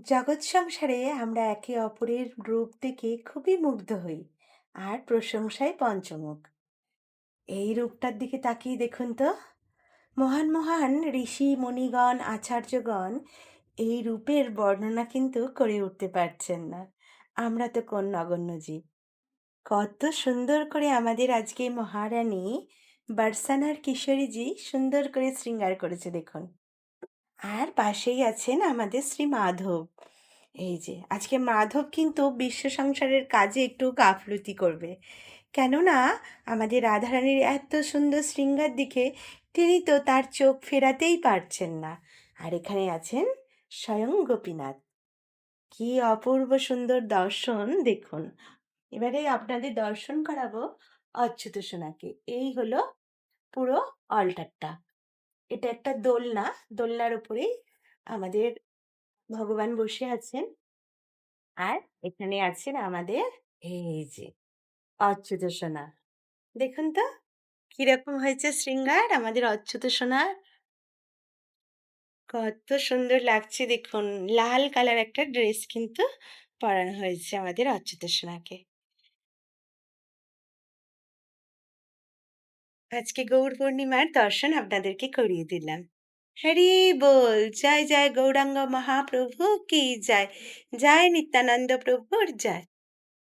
জগৎ সংসারে আমরা একে অপরের রূপ দেখে খুবই মুগ্ধ হই আর প্রশংসায় পঞ্চমুখ। এই রূপটার দিকে তাকিয়ে দেখুন তো, মহান মহান ঋষি মুনিগণ আচার্যগণ এই রূপের বর্ণনা কিন্তু করে উঠতে পারছেন না। আমরা তো কোন নগণ্য জীব। কত সুন্দর করে আমাদের আজকে মহারানী বার্সানার কিশোরীজি সুন্দর করে শৃঙ্গার করেছে দেখুন। আর পাশেই আছেন আমাদের শ্রী মাধব। এই যে আজকে মাধব কিন্তু বিশ্ব সংসারের কাজে একটু গাফলতি করবে, কেননা আমাদের রাধারানীর এত সুন্দর শৃঙ্গার দিকে তিনি তো তার চোখ ফেরাতেই পারছেন না। আর এখানে আছেন স্বয়ং গোপীনাথ। কি অপূর্ব সুন্দর দর্শন দেখুন। এবারে আপনাদের দর্শন করাবো অচ্যুত সোনাকে। এই হলো পুরো অল্টারটা। এটা একটা দোলনা। দোলনার উপরেই আমাদের ভগবান বসে আছেন। আর এখানে আছেন আমাদের এই যে অচ্যুত সোনা। দেখুন তো কিরকম হয়েছে শৃঙ্গার আমাদের অচ্যুত সোনার। কত সুন্দর লাগছে দেখুন। লাল কালার একটা ড্রেস কিন্তু পরানো হয়েছে আমাদের অচ্যুত সোনাকে। আজকে গৌর পূর্ণিমার দর্শন আপনাদেরকে করিয়ে দিলাম। হরি বল! জয় জয় গৌরাঙ্গ মহাপ্রভু কি জয়! জয় নিত্যানন্দ প্রভুর জয়!